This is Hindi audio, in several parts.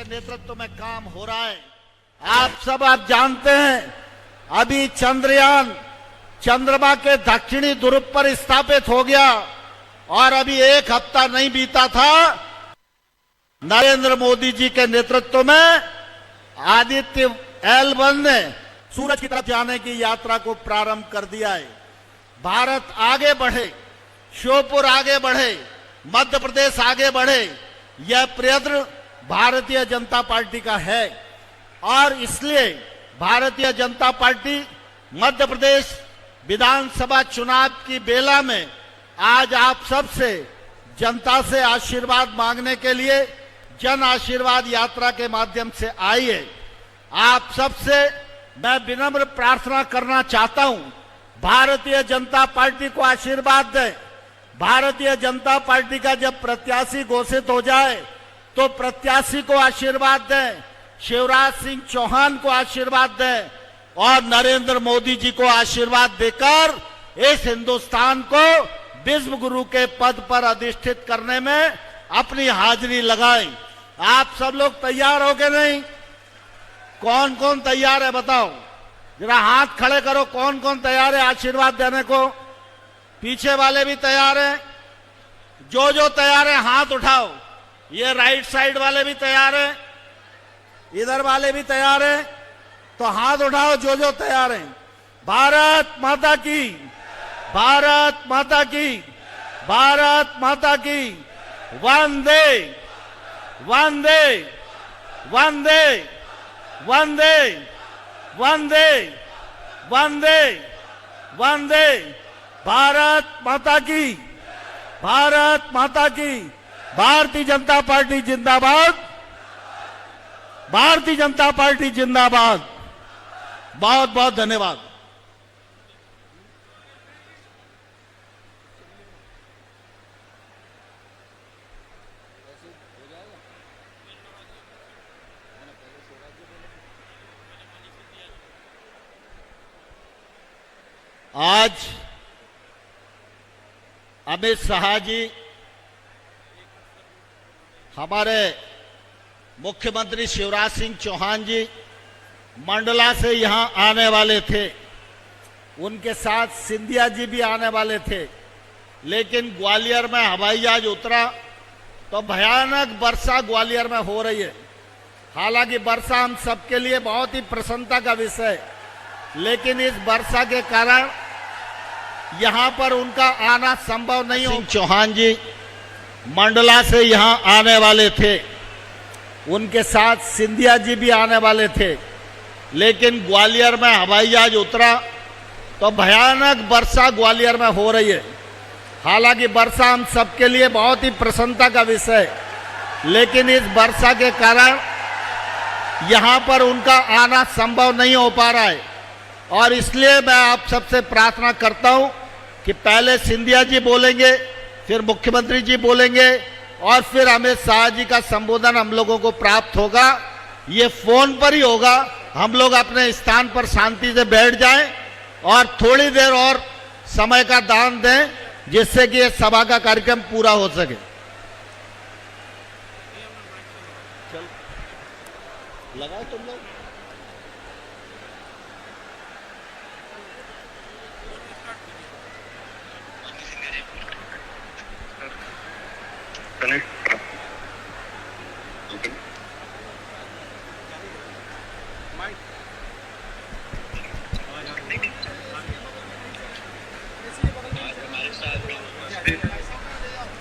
नेतृत्व में काम हो रहा है। आप जानते हैं, अभी चंद्रयान चंद्रमा के दक्षिणी ध्रुव पर स्थापित हो गया और अभी एक हफ्ता नहीं बीता था, नरेंद्र मोदी जी के नेतृत्व में आदित्य L1 ने सूरज की तरफ जाने की यात्रा को प्रारंभ कर दिया है। भारत आगे बढ़े, श्योपुर आगे बढ़े, मध्य प्रदेश आगे बढ़े, यह प्रयत्न भारतीय जनता पार्टी का है और इसलिए भारतीय जनता पार्टी मध्य प्रदेश विधानसभा चुनाव की बेला में आज आप सबसे जनता से आशीर्वाद मांगने के लिए जन आशीर्वाद यात्रा के माध्यम से आई है। आप सबसे मैं विनम्र प्रार्थना करना चाहता हूं, भारतीय जनता पार्टी को आशीर्वाद दें। भारतीय जनता पार्टी का जब प्रत्याशी घोषित हो जाए तो प्रत्याशी को आशीर्वाद दें, शिवराज सिंह चौहान को आशीर्वाद दें और नरेंद्र मोदी जी को आशीर्वाद देकर इस हिंदुस्तान को विश्व गुरु के पद पर अधिष्ठित करने में अपनी हाजिरी लगाएं। आप सब लोग तैयार हो के नहीं? कौन कौन तैयार है बताओ, जरा हाथ खड़े करो। कौन कौन तैयार है आशीर्वाद देने को? पीछे वाले भी तैयार हैं? जो जो तैयार है हाथ उठाओ। ये राइट साइड वाले भी तैयार हैं, इधर वाले भी तैयार हैं, तो हाथ उठाओ जो जो तैयार हैं। भारत माता की, भारत माता की, भारत माता की। वंदे वंदे वंदे वंदे वंदे वंदे वंदे। भारत माता की, भारत माता की। भारतीय जनता पार्टी जिंदाबाद, भारतीय जनता पार्टी जिंदाबाद। बहुत बहुत धन्यवाद। आज अमित शाह जी हमारे मुख्यमंत्री शिवराज सिंह चौहान जी मंडला से यहां आने वाले थे, उनके साथ सिंधिया जी भी आने वाले थे, लेकिन ग्वालियर में हवाई जहाज उतरा तो भयानक वर्षा ग्वालियर में हो रही है। हालांकि वर्षा हम सबके लिए बहुत ही प्रसन्नता का विषय है, लेकिन इस वर्षा के कारण यहां पर उनका आना संभव नहीं हो। चौहान जी मंडला से यहां आने वाले थे, उनके साथ सिंधिया जी भी आने वाले थे, लेकिन ग्वालियर में हवाई जहाज उतरा तो भयानक वर्षा ग्वालियर में हो रही है। हालांकि वर्षा हम सबके लिए बहुत ही प्रसन्नता का विषय है, लेकिन इस वर्षा के कारण यहां पर उनका आना संभव नहीं हो पा रहा है और इसलिए मैं आप सबसे प्रार्थना करता हूं कि पहले सिंधिया जी बोलेंगे, फिर मुख्यमंत्री जी बोलेंगे और फिर अमित शाह जी का संबोधन हम लोगों को प्राप्त होगा। ये फोन पर ही होगा। हम लोग अपने स्थान पर शांति से बैठ जाएं और थोड़ी देर और समय का दान दें, जिससे कि ये सभा का कार्यक्रम पूरा हो सके। लगाओ तुम लोग।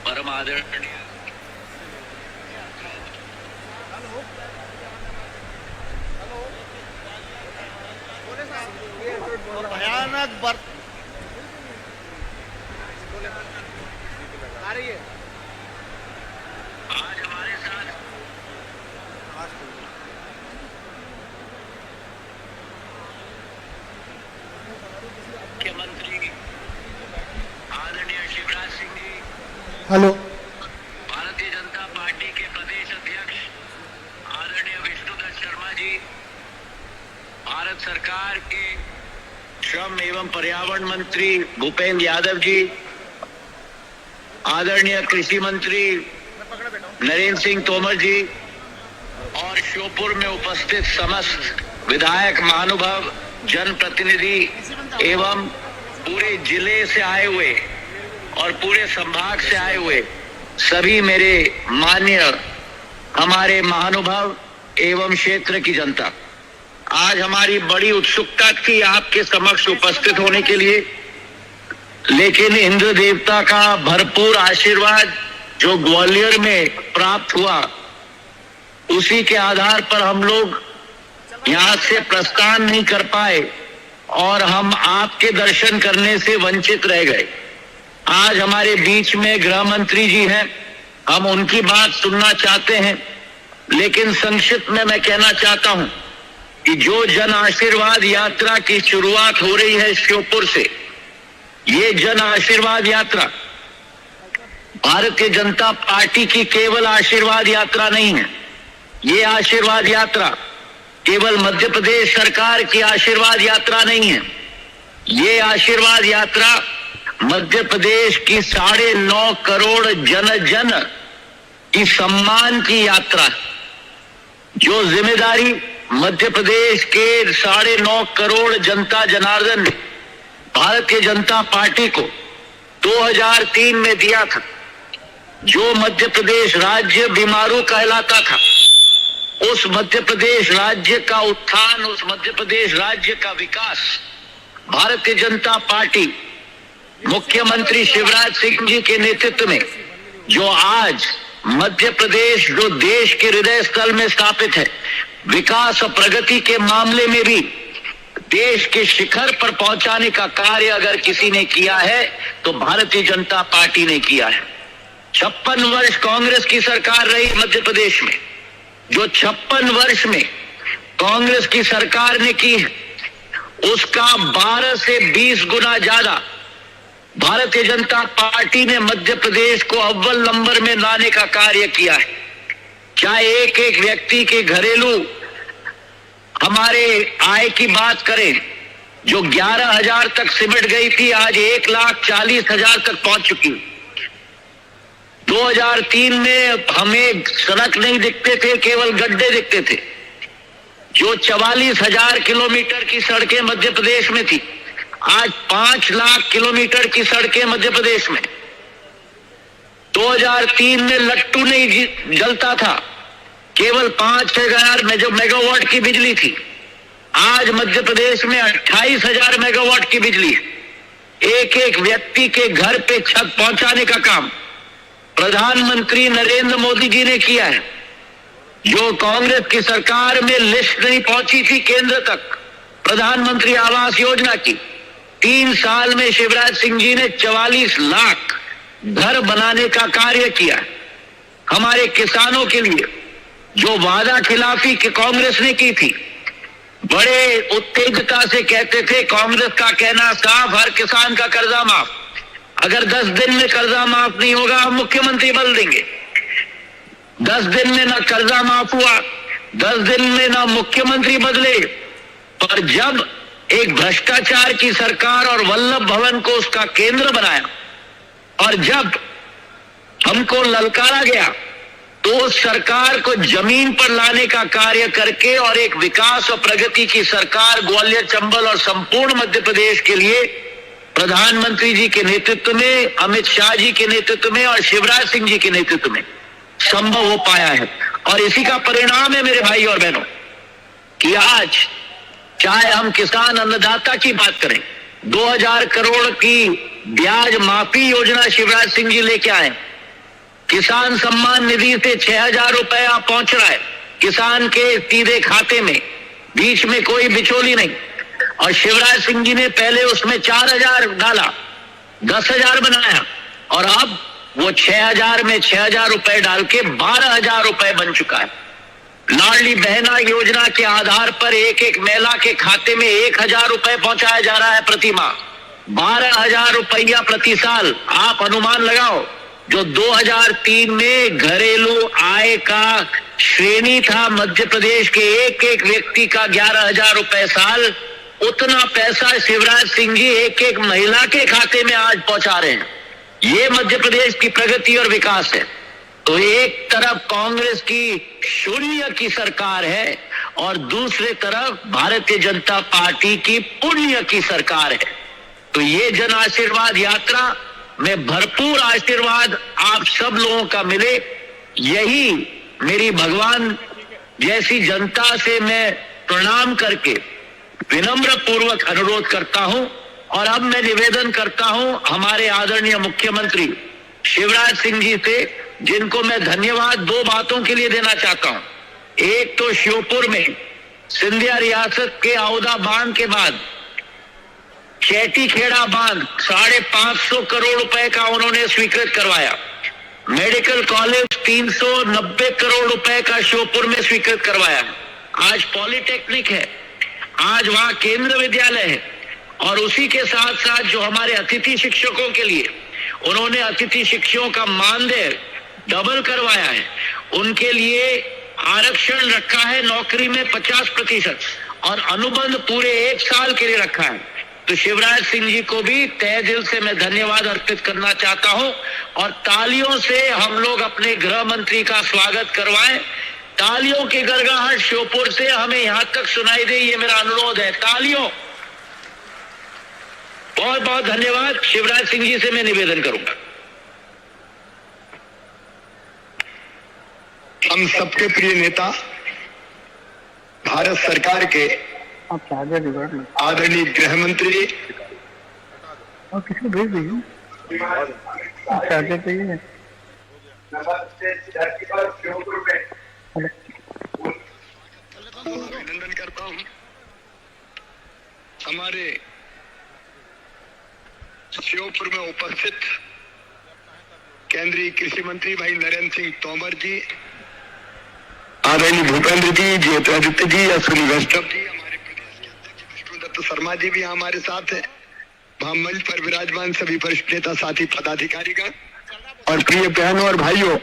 परम आदरणीय भयानक आ रही है। आज हमारे साथ मुख्यमंत्री आदरणीय शिवराज सिंह जी, हेलो, भारतीय जनता पार्टी के प्रदेश अध्यक्ष आदरणीय विष्णुदत्त शर्मा जी, भारत सरकार के श्रम एवं पर्यावरण मंत्री भूपेंद्र यादव जी, आदरणीय कृषि मंत्री नरेंद्र सिंह तोमर जी, और श्योपुर में उपस्थित समस्त विधायक महानुभाव, जनप्रतिनिधि एवं पूरे जिले से आए हुए और पूरे संभाग से आए हुए सभी मेरे मान्य हमारे महानुभाव एवं क्षेत्र की जनता, आज हमारी बड़ी उत्सुकता थी आपके समक्ष उपस्थित होने के लिए, लेकिन इंद्र देवता का भरपूर आशीर्वाद जो ग्वालियर में प्राप्त हुआ, उसी के आधार पर हम लोग यहाँ से प्रस्थान नहीं कर पाए और हम आपके दर्शन करने से वंचित रह गए। आज हमारे बीच में गृह मंत्री जी हैं, हम उनकी बात सुनना चाहते हैं, लेकिन संक्षिप्त में मैं कहना चाहता हूं कि जो जन आशीर्वाद यात्रा की शुरुआत हो रही है श्योपुर से, ये जन आशीर्वाद यात्रा भारतीय जनता पार्टी की केवल आशीर्वाद यात्रा नहीं है। ये आशीर्वाद यात्रा केवल मध्य प्रदेश सरकार की आशीर्वाद यात्रा नहीं है। ये आशीर्वाद यात्रा मध्य प्रदेश की 9.5 करोड़ जन की सम्मान की यात्रा, जो जिम्मेदारी मध्य प्रदेश के 9.5 करोड़ जनता जनार्दन ने भारतीय जनता पार्टी को 2003 में दिया था। जो मध्य प्रदेश राज्य बीमारू कहलाता था, उस मध्य प्रदेश राज्य का उत्थान, उस मध्य प्रदेश राज्य का विकास भारतीय जनता पार्टी मुख्यमंत्री शिवराज सिंह जी के नेतृत्व में, जो आज मध्य प्रदेश जो देश के हृदय स्थल में स्थापित है, विकास और प्रगति के मामले में भी देश के शिखर पर पहुंचाने का कार्य अगर किसी ने किया है तो भारतीय जनता पार्टी ने किया है। 56 वर्ष कांग्रेस की सरकार रही मध्य प्रदेश में, जो 56 वर्ष में कांग्रेस की सरकार ने की है, उसका 12 से 20 गुना ज्यादा भारतीय जनता पार्टी ने मध्य प्रदेश को अव्वल नंबर में लाने का कार्य किया है। चाहे एक एक व्यक्ति के घरेलू हमारे आय की बात करें, जो 11,000 तक सिमट गई थी, आज 1,40,000 तक पहुंच चुकी। 2003 में हमें सड़क नहीं दिखते थे, केवल गड्ढे दिखते थे। जो 44,000 किलोमीटर की सड़कें मध्य प्रदेश में थी, आज 5 लाख किलोमीटर की सड़कें मध्य प्रदेश में। 2003 में लट्टू नहीं जलता था, केवल 5,000 मेगावाट की बिजली थी। आज मध्य प्रदेश में 28,000 मेगावाट की बिजली है। एक एक व्यक्ति के घर पे छत पहुंचाने का काम प्रधानमंत्री नरेंद्र मोदी जी ने किया है। जो कांग्रेस की सरकार में लिस्ट नहीं पहुंची थी केंद्र तक प्रधानमंत्री आवास योजना की, 3 साल में शिवराज सिंह जी ने 44 लाख घर बनाने का कार्य किया। हमारे किसानों के लिए जो वादा खिलाफी की कांग्रेस ने की थी, बड़े उत्तेजता से कहते थे, कांग्रेस का कहना साफ, हर किसान का कर्जा माफ। अगर 10 दिन में कर्जा माफ नहीं होगा, हम मुख्यमंत्री बदल देंगे। 10 दिन में ना कर्जा माफ हुआ, 10 दिन में ना मुख्यमंत्री बदले। पर जब एक भ्रष्टाचार की सरकार और वल्लभ भवन को उसका केंद्र बनाया और जब हमको ललकारा गया, तो उस सरकार को जमीन पर लाने का कार्य करके और एक विकास और प्रगति की सरकार ग्वालियर, चंबल और संपूर्ण मध्य प्रदेश के लिए प्रधानमंत्री जी के नेतृत्व में, अमित शाह जी के नेतृत्व में और शिवराज सिंह जी के नेतृत्व में संभव हो पाया है। और इसी का परिणाम है मेरे भाई और बहनों कि आज चाहे हम किसान अन्नदाता की बात करें, 2000 करोड़ की ब्याज माफी योजना शिवराज सिंह जी लेके आए। किसान सम्मान निधि से 6,000 रुपया पहुंच रहा है किसान के सीधे खाते में, बीच में कोई बिचौली नहीं। और शिवराज सिंह जी ने पहले उसमें 4,000 डाला, 10,000 बनाया और अब वो 6,000 में 6,000 रुपए डाल के 12,000 रुपए बन चुका है। लाडली बहना योजना के आधार पर एक एक महिला के खाते में 1,000 रुपए पहुंचाया जा रहा है प्रति माह, 12,000 रुपया प्रति साल। आप अनुमान लगाओ, जो 2003 में घरेलू आय का श्रेणी था मध्य प्रदेश के एक एक व्यक्ति का 11,000 रुपए साल, उतना पैसा शिवराज सिंह जी एक एक महिला के खाते में आज पहुंचा रहे हैं। ये मध्य प्रदेश की प्रगति और विकास है। तो एक तरफ कांग्रेस की शून्य की सरकार है और दूसरे तरफ भारतीय जनता पार्टी की पुण्य की सरकार है। तो ये जन आशीर्वाद यात्रा में भरपूर आशीर्वाद आप सब लोगों का मिले, यही मेरी भगवान जैसी जनता से मैं प्रणाम करके विनम्र पूर्वक अनुरोध करता हूं। और अब मैं निवेदन करता हूं हमारे आदरणीय मुख्यमंत्री शिवराज सिंह जी से, जिनको मैं धन्यवाद दो बातों के लिए देना चाहता हूं। एक तो श्योपुर में सिंधिया रियासत के औदा बांध के बाद चैटी खेड़ा बांध 550 करोड़ रुपए का उन्होंने स्वीकृत करवाया। मेडिकल कॉलेज 390 करोड़ रुपए का श्योपुर में स्वीकृत करवाया। आज पॉलिटेक्निक है, आज वहां केंद्र विद्यालय है। और उसी के साथ साथ जो हमारे अतिथि शिक्षकों के लिए उन्होंने अतिथि शिक्षकों का मानदेय डबल करवाया है, उनके लिए आरक्षण रखा है नौकरी में 50% और अनुबंध पूरे 1 साल के लिए रखा है। तो शिवराज सिंह जी को भी तहे दिल से मैं धन्यवाद अर्पित करना चाहता हूं। और तालियों से हम लोग अपने गृह मंत्री का स्वागत करवाएं। तालियों की गड़गड़ाहट श्योपुर से हमें यहां तक सुनाई दे, ये मेरा अनुरोध है। तालियों। बहुत बहुत धन्यवाद। शिवराज सिंह जी से मैं निवेदन करूंगा। हम सबके प्रिय नेता भारत सरकार के आदरणीय गृह मंत्री और किसको भेज दीजिए चार्जर चाहिए। अभिनंदन करता हूं हमारे श्योपुर में उपस्थित केंद्रीय कृषि मंत्री भाई नरेंद्र सिंह तोमर जी, आदरणीय भूपेंद्र जी, ज्योतिरादित्य जी, अश्विनी वैष्णव जी, हमारे प्रदेश के अध्यक्ष विष्णुदत्त शर्मा जी भी हमारे साथ हैं। वहां मंच पर विराजमान सभी वरिष्ठ नेता, साथी, पदाधिकारीगण और प्रिय बहनों और भाइयों,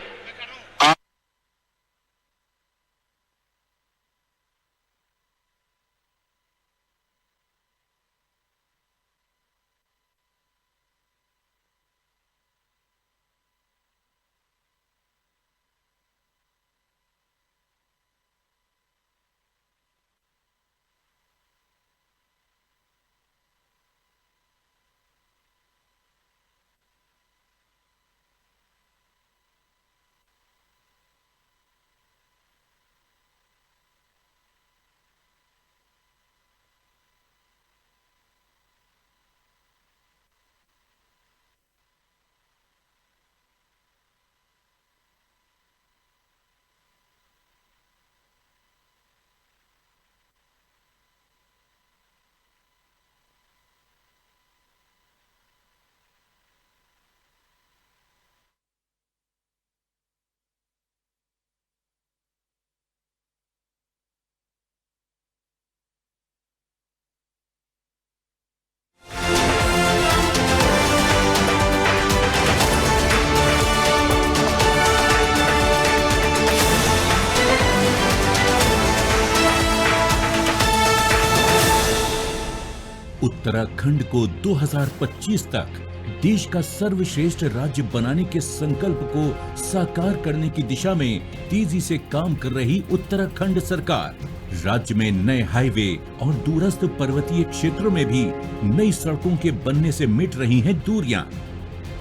उत्तराखंड को 2025 तक देश का सर्वश्रेष्ठ राज्य बनाने के संकल्प को साकार करने की दिशा में तेजी से काम कर रही उत्तराखंड सरकार राज्य में नए हाईवे और दूरस्थ पर्वतीय क्षेत्रों में भी नई सड़कों के बनने से मिट रही हैं दूरियां।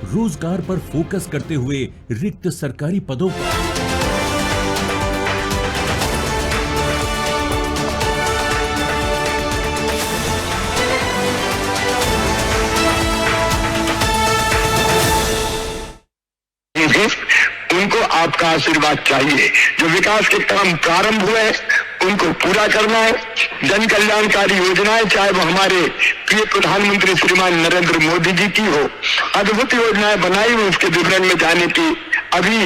रोजगार पर फोकस करते हुए रिक्त सरकारी पदों पर उनको आपका आशीर्वाद चाहिए। जो विकास के काम प्रारंभ हुए उनको पूरा करना है। जन कल्याणकारी योजनाएं, चाहे वो हमारे प्रिय प्रधानमंत्री श्रीमान नरेंद्र मोदी जी की हो, अद्भुत योजनाएं बनाई हुई, उसके विवरण में जाने की अभी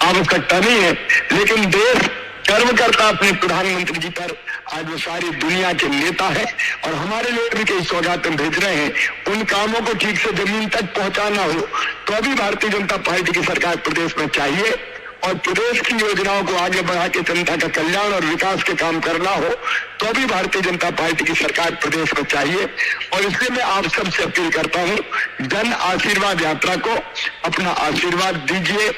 आवश्यकता नहीं है। लेकिन देश गर्व करता अपने प्रधानमंत्री जी पर। आज वो सारी दुनिया के नेता है और हमारे लोग भी कई सौगातें भेज रहे हैं। उन कामों को ठीक से जमीन तक पहुंचाना हो तो अभी भारतीय जनता पार्टी की सरकार प्रदेश में चाहिए और प्रदेश की योजनाओं को आगे बढ़ा के जनता का कल्याण और विकास के काम करना हो तो भी भारतीय जनता पार्टी की सरकार प्रदेश को चाहिए। और इसलिए मैं आप सबसे अपील करता हूं, जन आशीर्वाद यात्रा को अपना आशीर्वाद दीजिए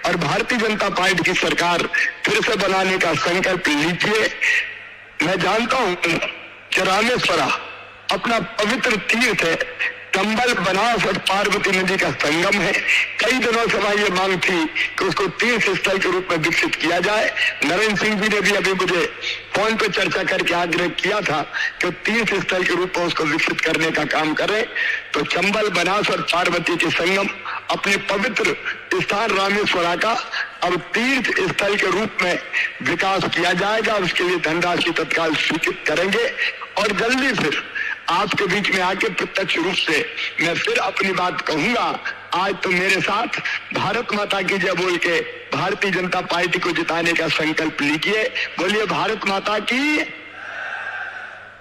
और भारतीय जनता पार्टी की सरकार फिर से बनाने का संकल्प लीजिए। मैं जानता हूं कि रामेश्वरा अपना पवित्र तीर्थ है, चंबल बनास और पार्वती नदी का संगम है। कई दिनों से वहां ये मांग थी कि उसको तीर्थ स्थल के रूप में विकसित किया जाए। नरेंद्र सिंह जी ने भी अभी मुझे फोन पे चर्चा करके आग्रह किया था कि तीर्थ स्थल के रूप में उसको विकसित करने का काम करें। तो चंबल बनास और पार्वती के संगम अपने पवित्र स्थान रामेश्वरा का अब तीर्थ स्थल के रूप में विकास किया जाएगा। उसके लिए धनराशि तत्काल स्वीकृत करेंगे और जल्दी फिर आपके बीच में आके प्रत्यक्ष रूप से मैं फिर अपनी बात कहूंगा। आज तो मेरे साथ भारत माता की जय बोल के भारतीय जनता पार्टी को जिताने का संकल्प लीजिए। बोलिए भारत माता की,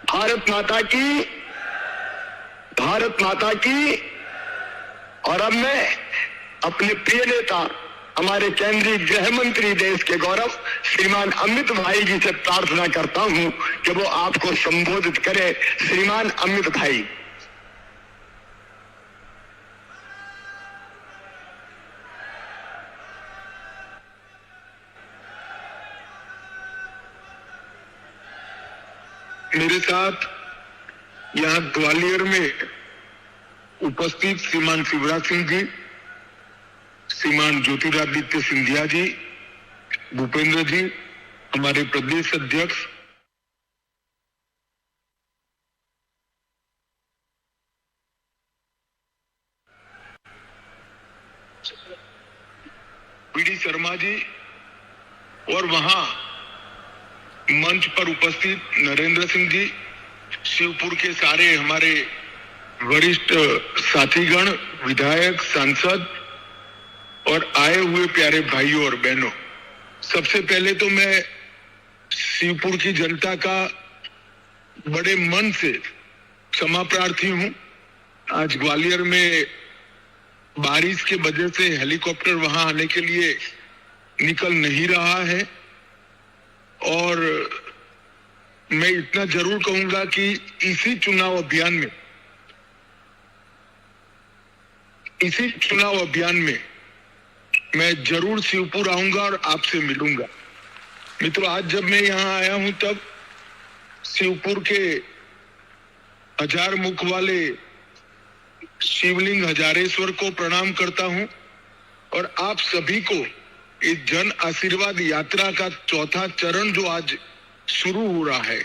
भारत माता की, भारत माता की। और अब मैं अपने प्रिय नेता हमारे केंद्रीय गृह मंत्री देश के गौरव श्रीमान अमित भाई जी से प्रार्थना करता हूं कि वो आपको संबोधित करें। श्रीमान अमित भाई। मेरे साथ यहां ग्वालियर में उपस्थित श्रीमान शिवराज सिंह जी, श्रीमान ज्योतिरादित्य सिंधिया जी, भूपेंद्र जी, हमारे प्रदेश अध्यक्ष, पीडी शर्मा जी और वहां मंच पर उपस्थित नरेंद्र सिंह जी, शिवपुर के सारे हमारे वरिष्ठ साथीगण, विधायक, सांसद और आए हुए प्यारे भाइयों और बहनों, सबसे पहले तो मैं शिवपुर की जनता का बड़े मन से क्षमा प्रार्थी हूं। आज ग्वालियर में बारिश के वजह से हेलीकॉप्टर वहां आने के लिए निकल नहीं रहा है और मैं इतना जरूर कहूंगा कि इसी चुनाव अभियान में मैं जरूर शिवपुर आऊंगा और आपसे मिलूंगा। मित्रों, आज जब मैं यहां आया हूं तब शिवपुर के हजार मुख वाले शिवलिंग हजारेश्वर को प्रणाम करता हूं और आप सभी को इस जन आशीर्वाद यात्रा का चौथा चरण जो आज शुरू हो रहा है,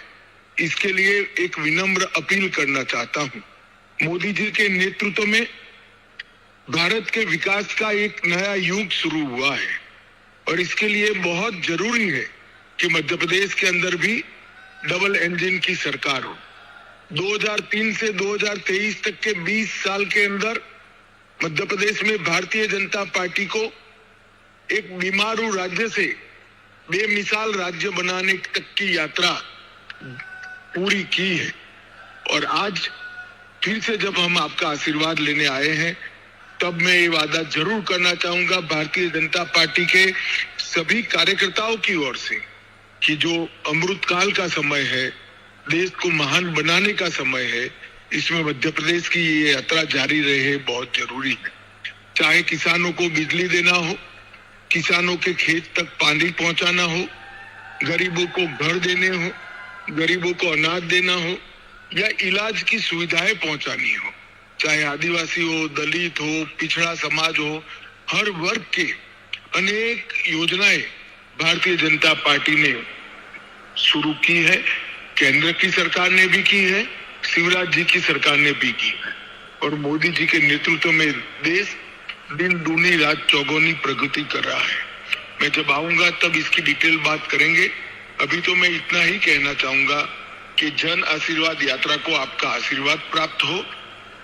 इसके लिए एक विनम्र अपील करना चाहता हूं। मोदी जी के नेतृत्व में भारत के विकास का एक नया युग शुरू हुआ है और इसके लिए बहुत जरूरी है कि मध्य प्रदेश के अंदर भी डबल इंजन की सरकार हो। 2003 से 2023 तक के 20 साल के अंदर मध्य प्रदेश में भारतीय जनता पार्टी को एक बीमारू राज्य से बेमिसाल राज्य बनाने तक की यात्रा पूरी की है और आज फिर से जब हम आपका आशीर्वाद लेने आए हैं तब मैं ये वादा जरूर करना चाहूंगा भारतीय जनता पार्टी के सभी कार्यकर्ताओं की ओर से कि जो अमृतकाल का समय है, देश को महान बनाने का समय है, इसमें मध्य प्रदेश की ये यात्रा जारी रहे बहुत जरूरी है। चाहे किसानों को बिजली देना हो, किसानों के खेत तक पानी पहुंचाना हो, गरीबों को घर देने हो, गरीबों को अनाज देना हो या इलाज की सुविधाएं पहुंचानी हो, चाहे आदिवासी हो, दलित हो, पिछड़ा समाज हो, हर वर्ग के अनेक योजनाएं भारतीय जनता पार्टी ने शुरू की है। केंद्र की सरकार ने भी की है, शिवराज जी की सरकार ने भी की है और मोदी जी के नेतृत्व में देश दिन दूनी रात चौगुनी प्रगति कर रहा है। मैं जब आऊंगा तब इसकी डिटेल बात करेंगे। अभी तो मैं इतना ही कहना चाहूंगा कि जन आशीर्वाद यात्रा को आपका आशीर्वाद प्राप्त हो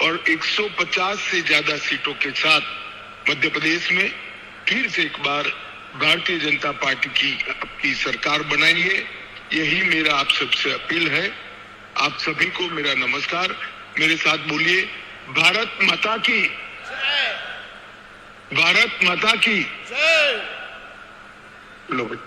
और 150 से ज्यादा सीटों के साथ मध्य प्रदेश में फिर से एक बार भारतीय जनता पार्टी की आपकी सरकार बनाइए। यही मेरा आप सबसे अपील है। आप सभी को मेरा नमस्कार। मेरे साथ बोलिए भारत माता की, भारत माता की, लो भाई।